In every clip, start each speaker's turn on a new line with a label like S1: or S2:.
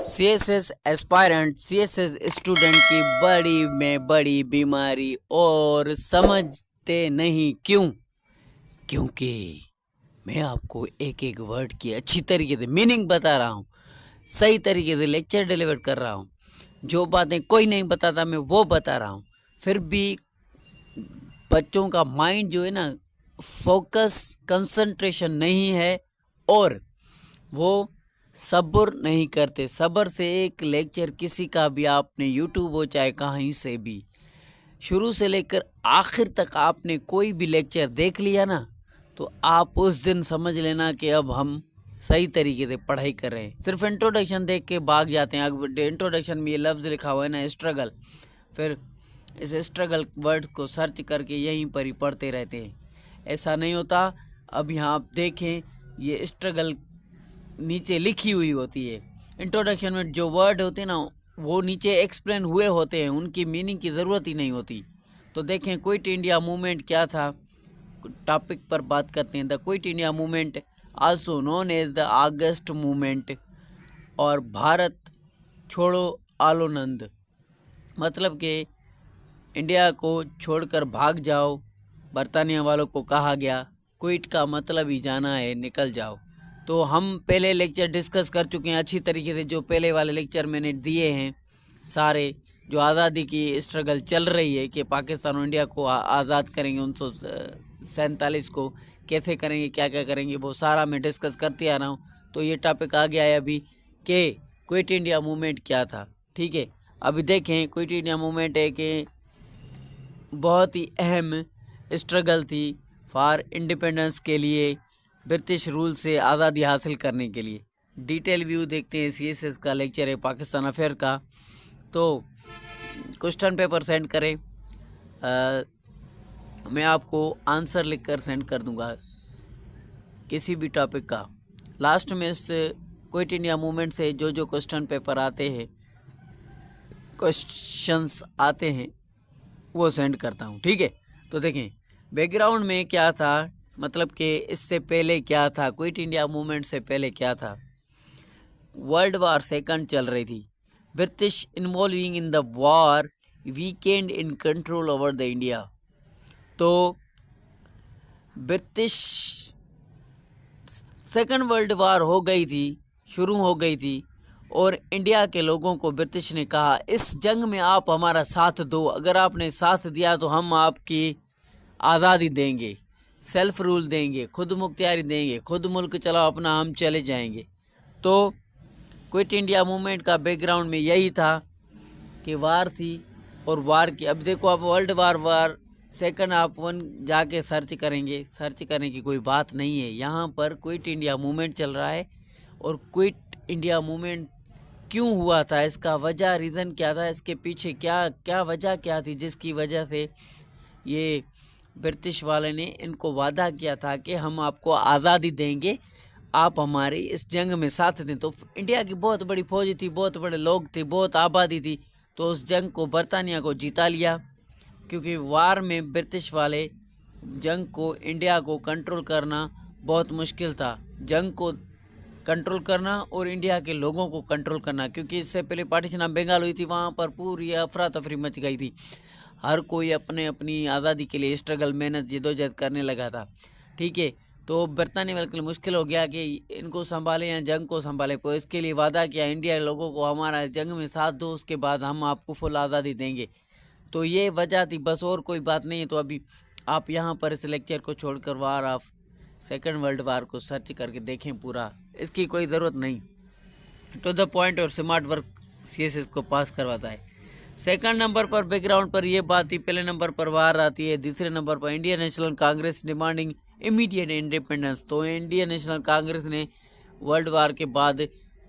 S1: CSS aspirant CSS student की बड़ी में बड़ी बीमारी और समझते नहीं क्यों। क्योंकि मैं आपको एक एक वर्ड की अच्छी तरीके से मीनिंग बता रहा हूँ, सही तरीके से लेक्चर डिलीवर कर रहा हूँ। जो बातें कोई नहीं बताता मैं वो बता रहा हूँ। फिर भी बच्चों का माइंड जो है ना, फोकस कंसंट्रेशन नहीं है और वो सब्र नहीं करते। सब्र से एक लेक्चर किसी का भी आपने यूट्यूब हो चाहे कहीं से भी शुरू से लेकर आखिर तक आपने कोई भी लेक्चर देख लिया ना, तो आप उस दिन समझ लेना कि अब हम सही तरीके से पढ़ाई कर रहे हैं। सिर्फ इंट्रोडक्शन देख के भाग जाते हैं। अब इंट्रोडक्शन में ये लफ्ज़ लिखा हुआ है ना, स्ट्रगल, फिर इस स्ट्रगल वर्ड को सर्च करके यहीं पर ही पढ़ते रहते हैं। ऐसा नहीं होता। अब यहाँ आप देखें, ये स्ट्रगल नीचे लिखी हुई होती है। इंट्रोडक्शन में जो वर्ड होते हैं ना, वो नीचे एक्सप्लेन हुए होते हैं, उनकी मीनिंग की ज़रूरत ही नहीं होती। तो देखें, क्विट इंडिया मूवमेंट क्या था, टॉपिक पर बात करते हैं। The quit India movement also known as the August movement और भारत छोड़ो आंदोलन, मतलब कि इंडिया को छोड़कर भाग जाओ, बरतानिया वालों को कहा गया। क्विट का मतलब ही जाना है, निकल जाओ। तो हम पहले लेक्चर डिस्कस कर चुके हैं अच्छी तरीके से। जो पहले वाले लेक्चर मैंने दिए हैं सारे, जो आज़ादी की स्ट्रगल चल रही है कि पाकिस्तान और इंडिया को आज़ाद करेंगे, 1947 को कैसे करेंगे, क्या क्या करेंगे, वो सारा मैं डिस्कस करते आ रहा हूँ। तो ये टॉपिक आ गया है अभी कि क्विट इंडिया मूवमेंट क्या था। ठीक है, अभी देखें, क्विट इंडिया मूवमेंट है कि बहुत ही अहम स्ट्रगल थी फॉर इंडिपेंडेंस के लिए, ब्रिटिश रूल से आज़ादी हासिल करने के लिए। डिटेल व्यू देखते हैं। सीएसएस का लेक्चर है पाकिस्तान अफेयर का। तो क्वेश्चन पेपर सेंड करें, मैं आपको आंसर लिखकर सेंड कर दूंगा किसी भी टॉपिक का। लास्ट में इस क्विट इंडिया मूवमेंट से जो जो क्वेश्चन पेपर आते हैं, क्वेश्चंस आते हैं, वो सेंड करता हूँ। ठीक है, तो देखें बैकग्राउंड में क्या था, मतलब कि इससे पहले क्या था, क्विट इंडिया मूवमेंट से पहले क्या था। वर्ल्ड वार सेकंड चल रही थी। British involving in the war weekend in control over the India. तो ब्रिटिश सेकंड वर्ल्ड वार हो गई थी, शुरू हो गई थी, और इंडिया के लोगों को ब्रिटिश ने कहा इस जंग में आप हमारा साथ दो। अगर आपने साथ दिया तो हम आपकी आज़ादी देंगे, सेल्फ रूल देंगे, खुद मुख्तियारी देंगे, खुद मुल्क चलाओ अपना, हम चले जाएंगे। तो क्विट इंडिया मूवमेंट का बैकग्राउंड में यही था कि वार थी, और वार की, अब देखो, आप वर्ल्ड वार सेकंड आप वन जाके सर्च करेंगे, सर्च करने की कोई बात नहीं है। यहाँ पर क्विट इंडिया मूवमेंट चल रहा है। और क्विट इंडिया मूवमेंट क्यों हुआ था, इसका वजह, रीज़न क्या था, इसके पीछे क्या क्या वजह क्या थी जिसकी वजह से ये ब्रिटिश वाले ने इनको वादा किया था कि हम आपको आज़ादी देंगे, आप हमारी इस जंग में साथ दें। तो इंडिया की बहुत बड़ी फौज थी, बहुत बड़े लोग थे, बहुत आबादी थी। तो उस जंग को बरतानिया को जीता लिया, क्योंकि वार में ब्रिटिश वाले जंग को, इंडिया को कंट्रोल करना बहुत मुश्किल था। जंग को कंट्रोल करना और इंडिया के लोगों को कंट्रोल करना, क्योंकि इससे पहले पार्टीशन ऑफ बंगाल हुई थी, वहाँ पर पूरी अफरा तफरी मच गई थी। हर कोई अपने अपनी आज़ादी के लिए स्ट्रगल, मेहनत, जद्दोजहद करने लगा था। ठीक है, तो बरतानिया वाले के लिए मुश्किल हो गया कि इनको संभाले या जंग को संभाले। तो इसके लिए वादा किया इंडिया के लोगों को, हमारा इस जंग में साथ दो, उसके बाद हम आपको फुल आज़ादी देंगे। तो ये वजह थी बस, और कोई बात नहीं है। तो अभी आप यहाँ पर इस लेक्चर को छोड़कर war of second world war को सर्च करके देखें पूरा, इसकी कोई ज़रूरत नहीं। टू द पॉइंट और स्मार्ट वर्क सीएसएस को पास करवाता है। सेकंड नंबर पर बैकग्राउंड पर ये बात थी। पहले नंबर पर वार आती है। दूसरे नंबर पर Indian national Congress demanding immediate independence. तो इंडियन नेशनल कांग्रेस ने वर्ल्ड वार के बाद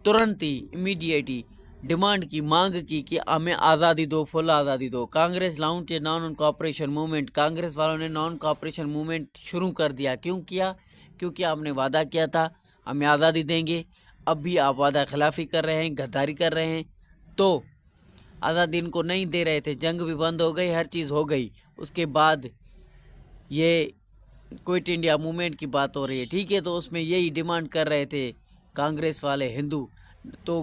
S1: तुरंत ही, इमीडिएट ही डिमांड की, मांग की कि हमें आज़ादी दो, फुल आज़ादी दो। Congress launch non cooperation movement. Congress वालों ने नॉन कॉपरेशन मूवमेंट शुरू कर दिया। क्यों किया? क्योंकि आपने वादा किया था हमें आज़ादी देंगे, अब भी आप वादा खिलाफी कर रहे हैं, गद्दारी कर रहे हैं। तो आज़ादी इनको नहीं दे रहे थे, जंग भी बंद हो गई, हर चीज़ हो गई। उसके बाद ये क्विट इंडिया मूवमेंट की बात हो रही है। ठीक है, तो उसमें यही डिमांड कर रहे थे कांग्रेस वाले हिंदू। तो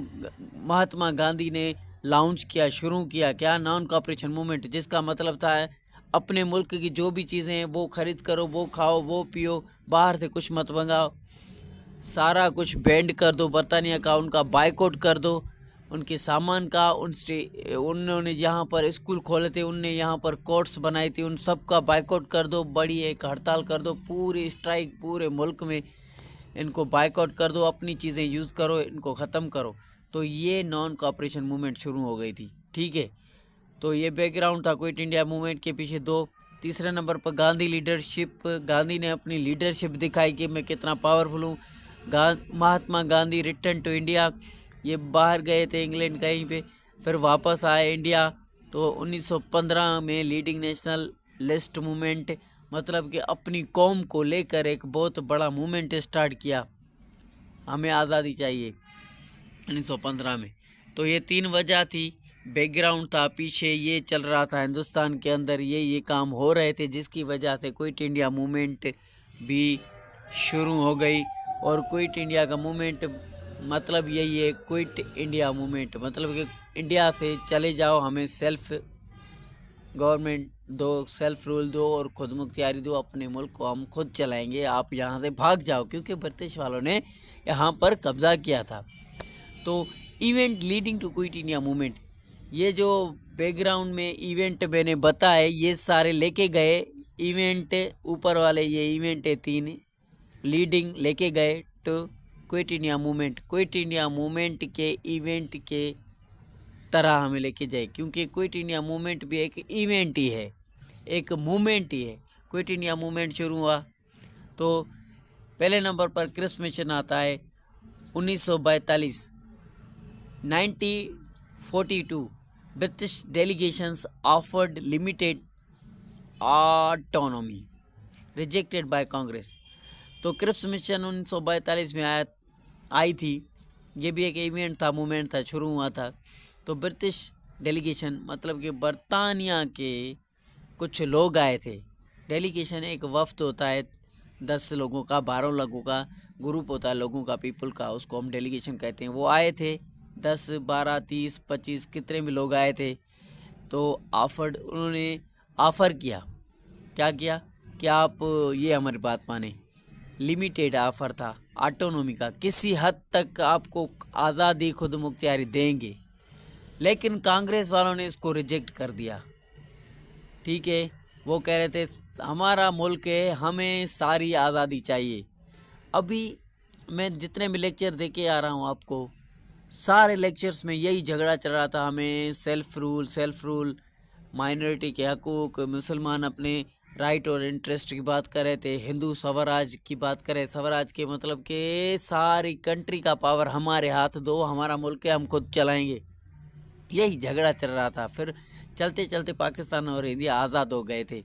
S1: महात्मा गांधी ने लॉन्च किया, शुरू किया क्या, नॉन कॉपरेशन मूवमेंट, जिसका मतलब था अपने मुल्क की जो भी चीज़ें हैं वो खरीद करो, वो खाओ, वो पियो, बाहर से कुछ मत मंगाओ, सारा कुछ बैंड कर दो बरतानिया का, उनका बायकॉट कर दो, उनके सामान का, उन्होंने यहाँ पर स्कूल खोले थे, उनने यहाँ पर कोर्ट्स बनाई थी, उन सब का बायकॉट कर दो, बड़ी एक हड़ताल कर दो, पूरी स्ट्राइक पूरे मुल्क में इनको बायकॉट कर दो, अपनी चीज़ें यूज़ करो, इनको ख़त्म करो। तो ये नॉन कॉपरेशन मूवमेंट शुरू हो गई थी। ठीक है, तो ये बैकग्राउंड था क्विट इंडिया मूवमेंट के पीछे। दो, तीसरे नंबर पर गांधी लीडरशिप, गांधी ने अपनी लीडरशिप दिखाई कि मैं कितना पावरफुल हूँ। Mahatma Gandhi return to India, ये बाहर गए थे इंग्लैंड कहीं पे, फिर वापस आए इंडिया। तो 1915 में लीडिंग नेशनल लिस्ट मूवमेंट, मतलब कि अपनी कौम को लेकर एक बहुत बड़ा मूवमेंट स्टार्ट किया, हमें आज़ादी चाहिए 1915 में। तो ये 3 वजह थी, बैकग्राउंड था, पीछे ये चल रहा था हिंदुस्तान के अंदर, ये काम हो रहे थे, जिसकी वजह से क्विट इंडिया मूवमेंट भी शुरू हो गई। और क्विट इंडिया का मूवमेंट मतलब यही है, क्विट इंडिया मूवमेंट मतलब कि इंडिया से चले जाओ, हमें सेल्फ गवर्नमेंट दो, सेल्फ रूल दो और खुद मुख्तियारी दो, अपने मुल्क को हम खुद चलाएंगे, आप यहाँ से भाग जाओ, क्योंकि ब्रिटिश वालों ने यहाँ पर कब्ज़ा किया था। तो event leading to quit India movement, ये जो बैकग्राउंड में इवेंट मैंने बताए ये सारे लेके गए इवेंट, ऊपर वाले ये इवेंट है 3 लीडिंग लेके गए to quit India movement. Quit India movement के इवेंट के तरह हमें लेके जाए, क्योंकि क्विट इंडिया मूवमेंट भी एक इवेंट ही है, एक मूवमेंट ही है। क्विट इंडिया मूवमेंट शुरू हुआ तो पहले नंबर पर क्रिप्स मिशन आता है 1942। 1942 British delegations offered limited autonomy rejected by Congress. तो क्रिप्स मिशन 1942 में आई थी, ये भी एक इवेंट था, मूवमेंट था, शुरू हुआ था। तो ब्रिटिश डेलीगेशन मतलब कि बरतानिया के कुछ लोग आए थे। डेलीगेशन एक वफ्द होता है 10 लोगों का, 12 लोगों का ग्रुप होता है लोगों का, पीपल का, उसको हम डेलीगेशन कहते हैं। वो आए थे 10, 12, 30, 25 कितने भी लोग आए थे। तो उन्होंने ऑफ़र किया, क्या किया कि आप ये हमारी बात माने। लिमिटेड ऑफ़र था ऑटोनॉमी का, किसी हद तक आपको आज़ादी खुद मुख्तियारी देंगे, लेकिन कांग्रेस वालों ने इसको रिजेक्ट कर दिया। ठीक है, वो कह रहे थे हमारा मुल्क है, हमें सारी आज़ादी चाहिए। अभी मैं जितने भी लेक्चर दे के आ रहा हूँ आपको, सारे लेक्चर्स में यही झगड़ा चल रहा था, हमें सेल्फ रूल, माइनॉरिटी के हकूक़, मुसलमान अपने राइट और इंटरेस्ट की बात कर रहे थे, हिंदू स्वराज की बात करें, स्वराज के मतलब कि सारी कंट्री का पावर हमारे हाथ दो, हमारा मुल्क है, हम खुद चलाएंगे, यही झगड़ा चल रहा था। फिर चलते चलते पाकिस्तान और इंडिया आज़ाद हो गए थे।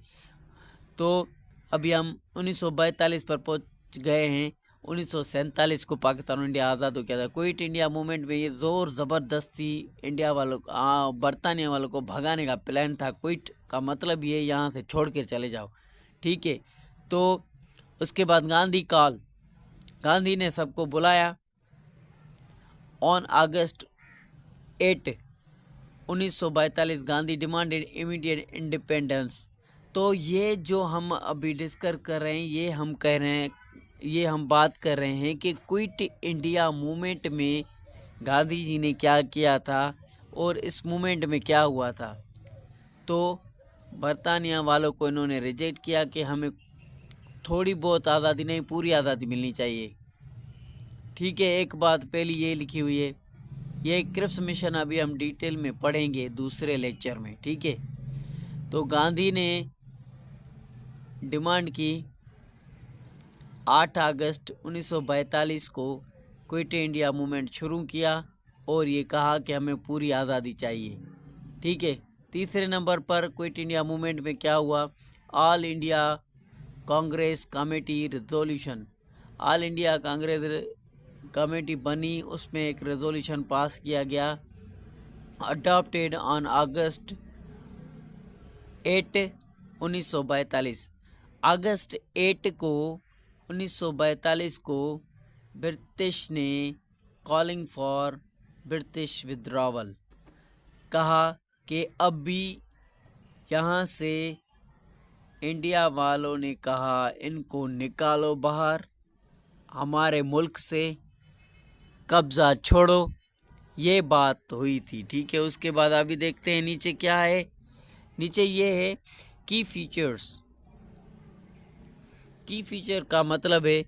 S1: तो अभी हम 1942 पर पहुंच गए हैं। 1947 को पाकिस्तान और इंडिया आज़ाद हो गया था। क्विट इंडिया मूवमेंट में ये ज़ोर ज़बरदस्ती इंडिया वालों को, बरतानिया वालों को भगाने का प्लान था। क्विट का मतलब ये यहाँ से छोड़ के चले जाओ। ठीक है, तो उसके बाद गांधी ने सबको बुलाया। On August 8 1942 Gandhi demanded immediate independence. तो ये जो हम अभी डिस्कस कर रहे हैं, ये हम बात कर रहे हैं कि क्विट इंडिया मूवमेंट में गांधी जी ने क्या किया था और इस मूवमेंट में क्या हुआ था। तो बरतानिया वालों को इन्होंने रिजेक्ट किया कि हमें थोड़ी बहुत आज़ादी नहीं, पूरी आज़ादी मिलनी चाहिए। ठीक है, एक बात पहली ये लिखी हुई है, ये क्रिप्स मिशन अभी हम डिटेल में पढ़ेंगे दूसरे लेक्चर में। ठीक है, तो गांधी ने डिमांड की 8 अगस्त 1942 को क्विट इंडिया मूवमेंट शुरू किया और ये कहा कि हमें पूरी आज़ादी चाहिए। ठीक है, तीसरे नंबर पर क्विट इंडिया मूवमेंट में क्या हुआ, all India Congress committee resolution, all India Congress committee बनी, उसमें एक रेजोल्यूशन पास किया गया, अडॉप्टेड ऑन अगस्त 8 1942। अगस्त 8 को 1942 को ब्रिटिश ने कॉलिंग फॉर ब्रिटिश विड्रॉवल, कहा कि अब भी यहाँ से इंडिया वालों ने कहा इनको निकालो बाहर, हमारे मुल्क से कब्ज़ा छोड़ो, ये बात हुई थी। ठीक है, उसके बाद अभी देखते हैं नीचे क्या है। नीचे ये है की फीचर्स। की फीचर का मतलब है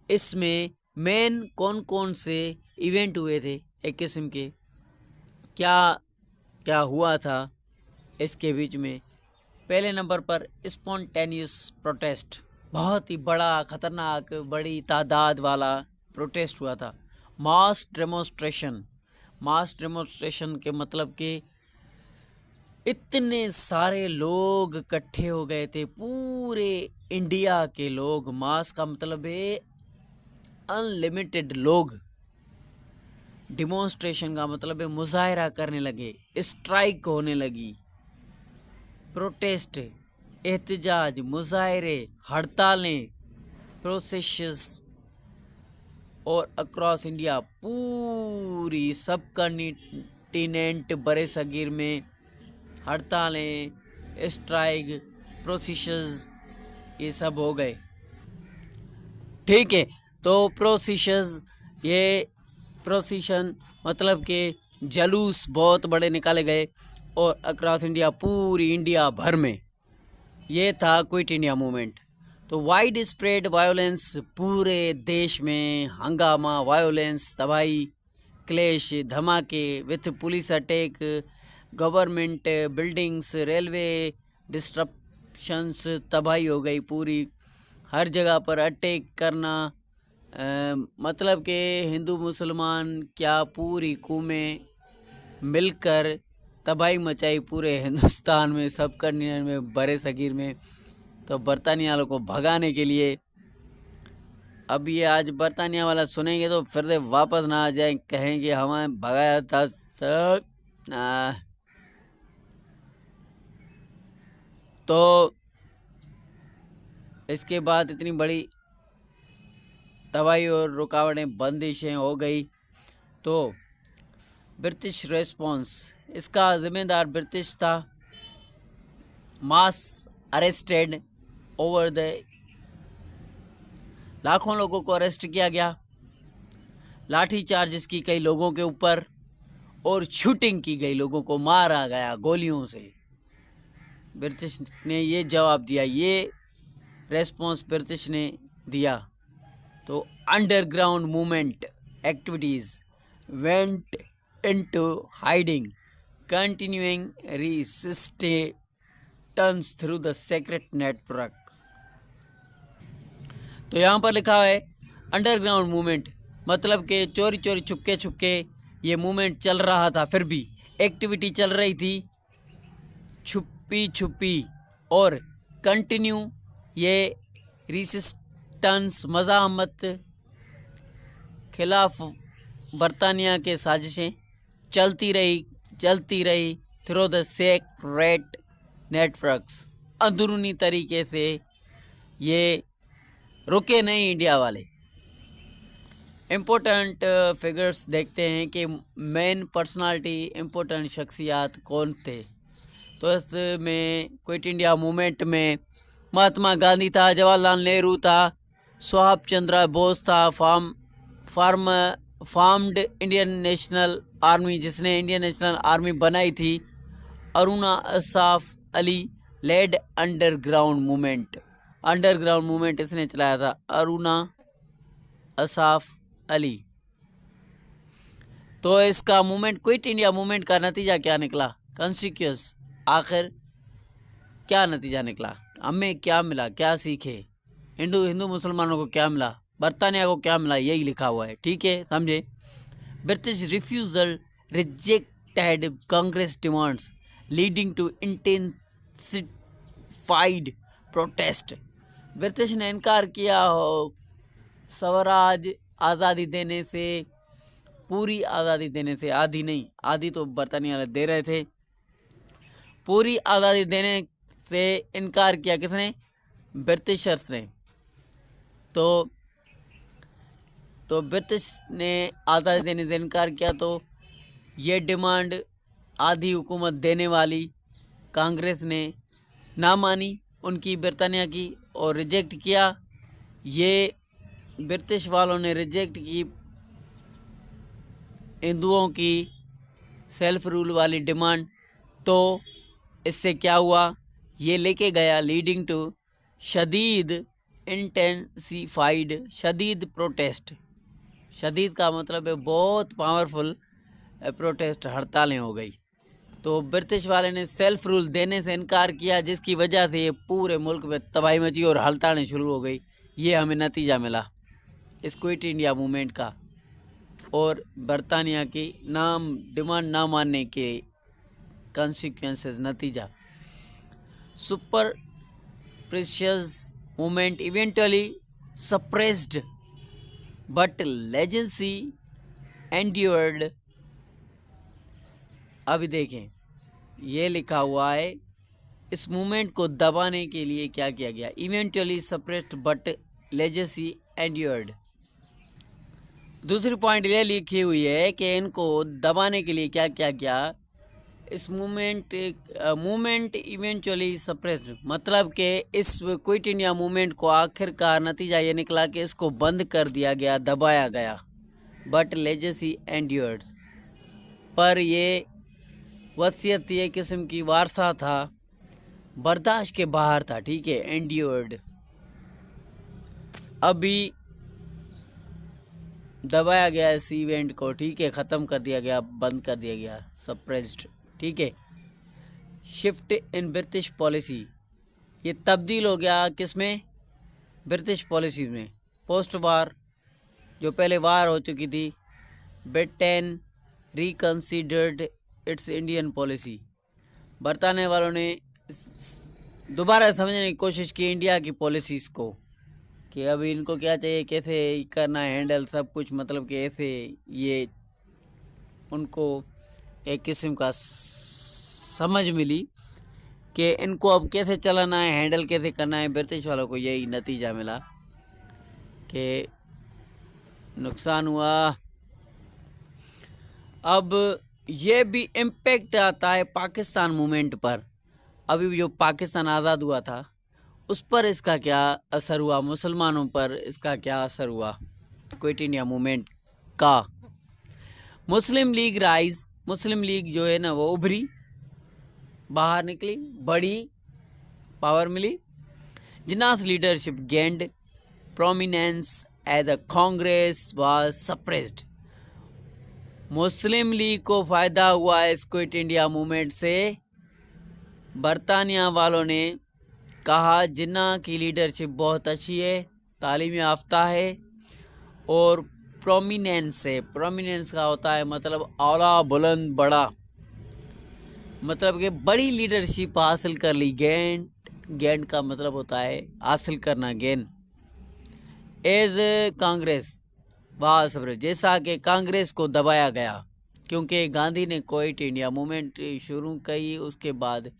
S1: इसमें मेन कौन कौन से इवेंट हुए थे, एक किस्म के क्या क्या हुआ था इसके बीच में। पहले नंबर पर स्पॉन्टेनियस प्रोटेस्ट, बहुत ही बड़ा ख़तरनाक बड़ी तादाद वाला प्रोटेस्ट हुआ था। मास डेमोन्स्ट्रेशन, मास डेमोन्स्ट्रेशन के मतलब कि इतने सारे लोग इकट्ठे हो गए थे, पूरे इंडिया के लोग। मास का मतलब है अनलिमिटेड लोग। डिमॉन्स्ट्रेशन का मतलब है मुजाहरा करने लगे, स्ट्राइक होने लगी, प्रोटेस्ट, एहतजाज, मुजाहरे, हड़तालें, प्रोसेसेस और अक्रॉस इंडिया, पूरी सब कॉन्टिनेंट बड़े सगीर में हड़तालें, स्ट्राइक, प्रोसेसेस ये सब हो गए। ठीक है, तो प्रोसेसेस, ये प्रोसेशन मतलब कि जलूस बहुत बड़े निकाले गए और अक्रॉस इंडिया, पूरी इंडिया भर में ये था क्विट इंडिया मूवमेंट। तो वाइड स्प्रेड वायोलेंस, पूरे देश में हंगामा, वायोलेंस, तबाही, क्लेश, धमाके with police attack, government buildings, railway disruptions, तबाही हो गई पूरी, हर जगह पर अटैक करना। मतलब कि हिंदू मुसलमान क्या पूरी कौमें मिलकर तबाही मचाई पूरे हिंदुस्तान में, सब कॉन्टिनेंट में, बड़े सगीर में। तो बरतानिया वालों को भगाने के लिए, अब ये आज बरतानिया वाला सुनेंगे तो फिर से वापस ना आ जाए, कहेंगे हमें भगाया था सब। तो इसके बाद इतनी बड़ी तबाही और रुकावटें, बंदिशें हो गई। तो ब्रिटिश रेस्पॉन्स, इसका जिम्मेदार ब्रिटिश था। मास अरेस्टेड ओवर द, लाखों लोगों को अरेस्ट किया गया, लाठी चार्जेस की कई लोगों के ऊपर और शूटिंग की गई, लोगों को मारा गया गोलियों से। ब्रिटिश ने ये जवाब दिया, ये रेस्पॉन्स ब्रिटिश ने दिया। तो underground movement activities went into hiding, continuing resistance through the secret network. तो यहाँ पर लिखा है अंडरग्राउंड मूवमेंट, मतलब कि चोरी चोरी छुपके छुपके ये मूवमेंट चल रहा था, फिर भी एक्टिविटी चल रही थी छुपी छुपी, और कंटिन्यू ये रेसिस्टेंस, मज़ाहमत, खिलाफ बरतानिया के साजिशें चलती रही थ्रू द सीक्रेट नेटवर्क्स, अंदरूनी तरीके से ये रुके नहीं इंडिया वाले। इम्पोर्टेंट फिगर्स देखते हैं कि मेन पर्सनालिटी, इम्पोर्टेंट शख्सियात कौन थे। तो इसमें क्विट इंडिया मूवमेंट में महात्मा गांधी था, जवाहरलाल नेहरू था, सुभाष चंद्र बोस था, फार्म्ड इंडियन नेशनल आर्मी, जिसने इंडियन नेशनल आर्मी बनाई थी, Aruna Asaf Ali led underground movement, underground movement इसने चलाया था, अरुणा असाफ अली। तो इसका मूवमेंट, क्विट इंडिया मूवमेंट का नतीजा क्या निकला, कॉन्सिक्वेंस, आखिर क्या नतीजा निकला, हमें क्या मिला, क्या सीखे, हिंदू मुसलमानों को क्या मिला, बरतानिया को क्या मिला, यही लिखा हुआ है। ठीक है, समझे। British refusal rejected Congress demands leading to intensified protest, British ने इनकार किया स्वराज आज़ादी देने से, पूरी आज़ादी देने से, आधी नहीं, आधी तो बरतानिया वाले दे रहे थे, पूरी आज़ादी देने से इनकार किया किसने, ब्रिटिशर्स ने। तो ब्रिटिश ने आज़ादी देने से इनकार किया, तो ये डिमांड आधी हुकूमत देने वाली कांग्रेस ने ना मानी उनकी, बरतानिया की, और रिजेक्ट किया। ये ब्रिटिश वालों ने रिजेक्ट की हिंदुओं की सेल्फ रूल वाली डिमांड। तो इससे क्या हुआ, ये लेके गया लीडिंग टू शदीद इंटेंसिफाइड शदीद प्रोटेस्ट। शदीद का मतलब है बहुत पावरफुल प्रोटेस्ट, हड़तालें हो गई। तो ब्रिटिश वाले ने सेल्फ रूल देने से इनकार किया, जिसकी वजह से ये पूरे मुल्क में तबाही मची और हड़तालें शुरू हो गई। ये हमें नतीजा मिला इस क्विट इंडिया मूवमेंट का और बरतानिया की डिमांड ना मानने के कॉन्सिक्वेंसेस, नतीजा। Super precious movement eventually suppressed but legacy endured. अभी देखें, ये लिखा हुआ है इस मूवमेंट को दबाने के लिए क्या किया गया। इवेंटुअली सप्रेस्ड बट लेजेंसी एंड्योर्ड। दूसरी पॉइंट ये लिखी हुई है कि इनको दबाने के लिए क्या किया गया। इस मूवमेंट इवेंचुअली सप्रेस्ड, मतलब कि इस क्विट इंडिया मूवमेंट को आखिरकार नतीजा ये निकला कि इसको बंद कर दिया गया, दबाया गया। बट लेजेसी एंड्योर्ड, पर ये वसीयत ये किस्म की वारसा था, बर्दाश्त के बाहर था। ठीक है, एंड्योर्ड। अभी दबाया गया इस इवेंट को, ठीक है, ख़त्म कर दिया गया, बंद कर दिया गया, सप्रेस्ड। ठीक है। शिफ्ट इन ब्रिटिश पॉलिसी, ये तब्दील हो गया किस में, ब्रिटिश पॉलिसी में। पोस्ट वार, जो पहले वार हो चुकी थी, ब्रिटेन रिकन्सिडर्ड इट्स इंडियन पॉलिसी। बरताने वालों ने दोबारा समझने की कोशिश की इंडिया की पॉलिसीज़ को कि अभी इनको क्या चाहिए, कैसे करना है हैंडल सब कुछ, मतलब कि ऐसे ये उनको एक किस्म का समझ मिली कि इनको अब कैसे चलाना है, हैंडल कैसे करना है। ब्रिटिश वालों को यही नतीजा मिला कि नुकसान हुआ। अब ये भी इम्पेक्ट आता है पाकिस्तान मूवमेंट पर। अभी जो पाकिस्तान आज़ाद हुआ था उस पर इसका क्या असर हुआ, मुसलमानों पर इसका क्या असर हुआ क्विट इंडिया मूवमेंट का। Muslim League rise, Muslim League जो है ना वो उभरी, बाहर निकली, बड़ी पावर मिली। Jinnah's leadership gained prominence as the Congress was suppressed. Muslim League को फ़ायदा हुआ इस क्विट इंडिया मूवमेंट से। बरतानिया वालों ने कहा जिन्ना की लीडरशिप बहुत अच्छी है, तालीम याफ्ता है और प्रोमिनेंस है। प्रोमिनेंस का होता है मतलब आला बुलंद बड़ा, मतलब कि बड़ी लीडरशिप हासिल कर ली। गेंद का मतलब होता है हासिल करना, गेंद। एज कांग्रेस वाह सब्र, जैसा कि कांग्रेस को दबाया गया, क्योंकि गांधी ने क्विट इंडिया मूवमेंट शुरू की, उसके बाद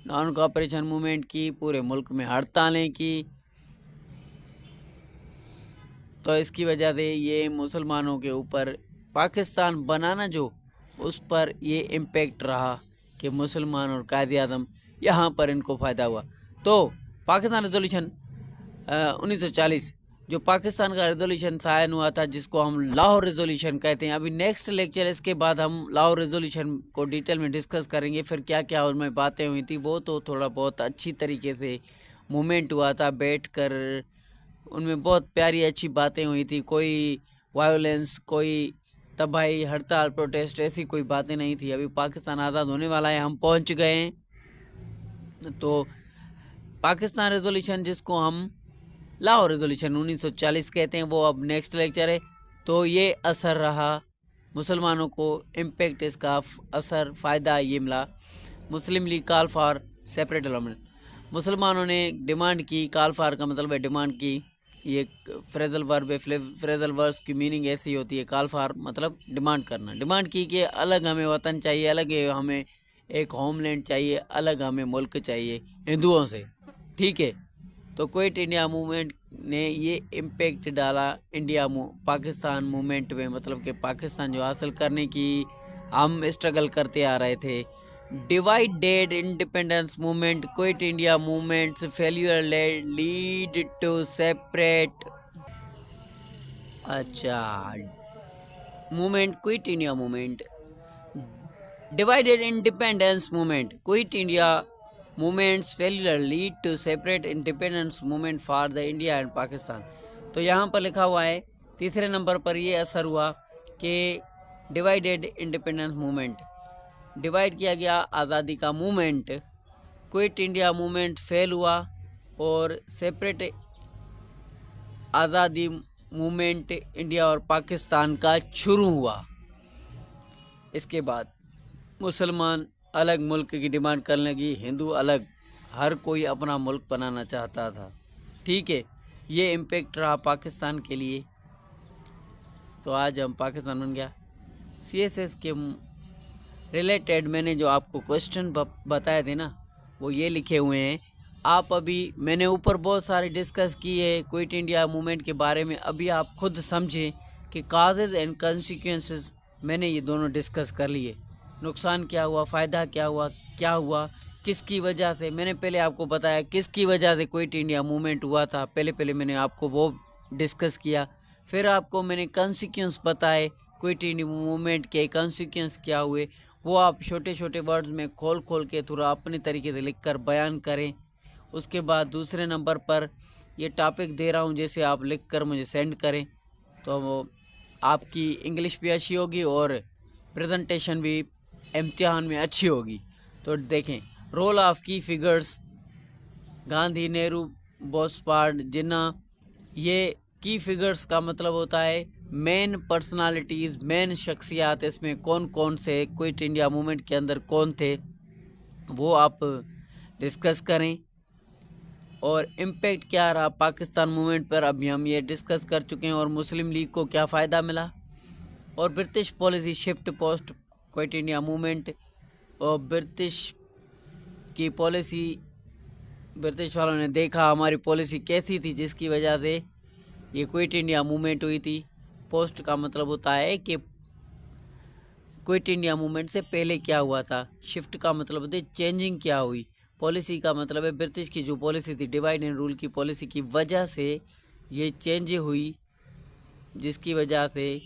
S1: नॉन कोऑपरेशन मूवमेंट की, पूरे मुल्क में हड़तालें की। तो इसकी वजह से ये मुसलमानों के ऊपर पाकिस्तान बनाना जो उस पर ये इम्पेक्ट रहा कि मुसलमान और कायद-ए-आज़म यहाँ पर इनको फ़ायदा हुआ। तो पाकिस्तान रेजोल्यूशन 1940, जो पाकिस्तान का रेजोल्यूशन साइन हुआ था, जिसको हम लाहौर रेजोल्यूशन कहते हैं। अभी नेक्स्ट लेक्चर इसके बाद हम लाहौर रेजोल्यूशन को डिटेल में डिस्कस करेंगे, फिर क्या क्या उनमें बातें हुई थी। वो तो थोड़ा बहुत अच्छी तरीके से मूवमेंट हुआ था, बैठकर उनमें बहुत प्यारी अच्छी बातें हुई थी। कोई वायोलेंस, कोई तबाही, हड़ताल, प्रोटेस्ट, ऐसी कोई बातें नहीं थी। अभी पाकिस्तान आज़ाद होने वाला है, हम पहुंच गए हैं। तो पाकिस्तान रेजोल्यूशन, जिसको हम लाहौर रेजोल्यूशन 1940 कहते हैं, वो अब नेक्स्ट लेक्चर है। तो ये असर रहा मुसलमानों को, इम्पेक्ट, इसका असर, फ़ायदा ये मिला। Muslim League call for separate development, मुसलमानों ने डिमांड की। कॉल फॉर का मतलब है डिमांड की, ये फ्रेजल वर्ब है। फ्रेजल वर्ब्स की मीनिंग ऐसी होती है। कॉल फॉर मतलब डिमांड करना, डिमांड की कि अलग हमें वतन चाहिए, अलग हमें एक होमलैंड चाहिए, अलग हमें मुल्क चाहिए हिंदुओं से। ठीक है। तो क्विट इंडिया मूवमेंट ने ये इम्पेक्ट डाला पाकिस्तान मूवमेंट में, मतलब कि पाकिस्तान जो हासिल करने की हम स्ट्रगल करते आ रहे थे। Divided independence movement, quit India movements, failure lead to separate. अच्छा, movement, quit India movement, divided independence movement, quit India movement's failure lead to separate independence movement for the India and Pakistan। तो यहाँ पर लिखा हुआ है तीसरे number पर ये असर हुआ कि डिवाइडेड इंडिपेंडेंस मूवमेंट, डिवाइड किया गया आज़ादी का movement, quit India movement fail हुआ और सेपरेट आज़ादी मूवमेंट इंडिया और पाकिस्तान का शुरू हुआ। इसके बाद मुसलमान अलग मुल्क की डिमांड करने लगी, हिंदू अलग, हर कोई अपना मुल्क बनाना चाहता था। ठीक है, ये इम्पेक्ट रहा पाकिस्तान के लिए। तो आज हम पाकिस्तान बन गया। सीएसएस के रिलेटेड मैंने जो आपको क्वेश्चन बताए थे ना, वो ये लिखे हुए हैं। आप अभी मैंने ऊपर बहुत सारे डिस्कस किए क्विट इंडिया मूवमेंट के बारे में, अभी आप खुद समझें कि काजेज़ एंड कंसिक्वेंसेस मैंने ये दोनों डिस्कस कर लिए। नुकसान क्या हुआ, फ़ायदा क्या हुआ, किसकी वजह से। मैंने पहले आपको बताया किसकी वजह से क्विट इंडिया मूवमेंट हुआ था, पहले मैंने आपको वो डिस्कस किया। फिर आपको मैंने कंसिक्वेंस बताए, क्विट इंडिया मूवमेंट के कंसिक्वेंस क्या हुए, वो आप छोटे छोटे वर्ड्स में खोल के थोड़ा अपने तरीके से लिख कर बयान करें। उसके बाद दूसरे नंबर पर ये टॉपिक दे रहा हूँ, जैसे आप लिख कर मुझे सेंड करें तो आपकी इंग्लिश भी अच्छी होगी और प्रेजेंटेशन भी इम्तिहान में अच्छी होगी। तो देखें, रोल ऑफ की फिगर्स, गांधी, नेहरू, बोसपार्ड, जिन्ना। ये की फिगर्स का मतलब होता है मेन पर्सनालिटीज़, मेन शख्सियात। इसमें कौन कौन से क्विट इंडिया मूवमेंट के अंदर कौन थे वो आप डिस्कस करें। और इम्पेक्ट क्या रहा पाकिस्तान मूवमेंट पर, अभी हम ये डिस्कस कर चुके हैं। और मुस्लिम लीग को क्या फ़ायदा मिला, और British policy shift post quit India movement, और ब्रिटिश की पॉलिसी, ब्रिटिश वालों ने देखा हमारी पॉलिसी कैसी थी जिसकी वजह से ये क्विट इंडिया मूवमेंट हुई थी। पोस्ट का मतलब होता है कि क्विट इंडिया मूवमेंट से पहले क्या हुआ था, शिफ्ट का मतलब होता है चेंजिंग क्या हुई, पॉलिसी का मतलब है ब्रिटिश की जो पॉलिसी थी डिवाइड एंड रूल की पॉलिसी की वजह से ये चेंज हुई, जिसकी वजह से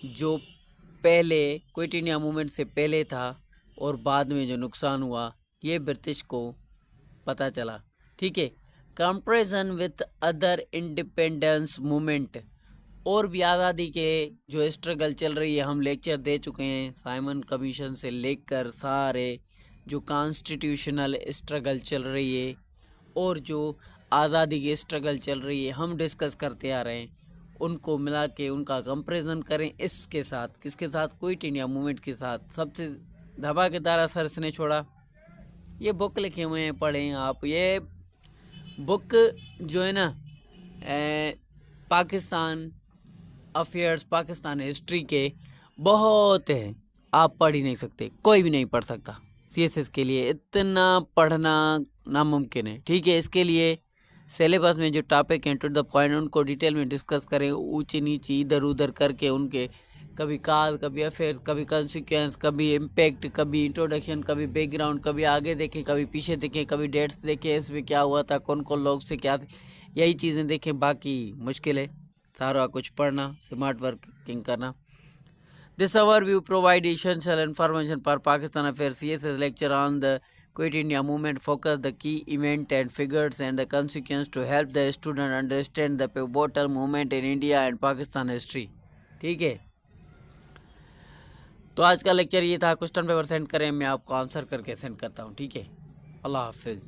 S1: जो पहले क्विट इंडिया मूवमेंट से पहले था और बाद में जो नुकसान हुआ ये ब्रिटिश को पता चला। ठीक है, comparison with other independence movement, और भी आज़ादी के जो स्ट्रगल चल रही है हम लेक्चर दे चुके हैं, साइमन कमीशन से लेकर सारे जो कॉन्स्टिट्यूशनल स्ट्रगल चल रही है और जो आज़ादी की स्ट्रगल चल रही है हम डिस्कस करते आ रहे हैं, उनको मिला के उनका कंपैरिजन करें इसके साथ, किसके साथ, क्विट इंडिया मूवमेंट के साथ। सबसे धमाकेदार असर इसने छोड़ा। ये बुक लिखे हुए हैं, पढ़ें आप। ये बुक जो है ना पाकिस्तान अफेयर्स, पाकिस्तान हिस्ट्री के बहुत हैं, आप पढ़ ही नहीं सकते, कोई भी नहीं पढ़ सकता। सीएसएस के लिए इतना पढ़ना नामुमकिन है। ठीक है, इसके लिए सिलेबस में जो टॉपिक हैं टू द पॉइंट उनको डिटेल में डिस्कस करें, ऊंची नीची इधर उधर करके उनके कभी काज, कभी अफेयर्स, कभी कंसिक्वेंस, कभी इम्पैक्ट, कभी इंट्रोडक्शन, कभी बैकग्राउंड, कभी आगे देखें, कभी पीछे देखें, कभी डेट्स देखें, इसमें क्या हुआ था, कौन कौन लोग से क्या थे, यही चीज़ें देखें। बाकी मुश्किल है सारा कुछ पढ़ना, स्मार्ट वर्किंग करना। This overview provide essential information for Pakistan affairs. CSS lecture on the Quit India movement focus the key event and figures and the consequence to help the student understand the pivotal movement in India and Pakistan history. ठीक है, तो आज का lecture ये था। Question paper send करें, मैं आपको आंसर करके सेंड करता हूँ। ठीक है, अल्लाह हाफिज़।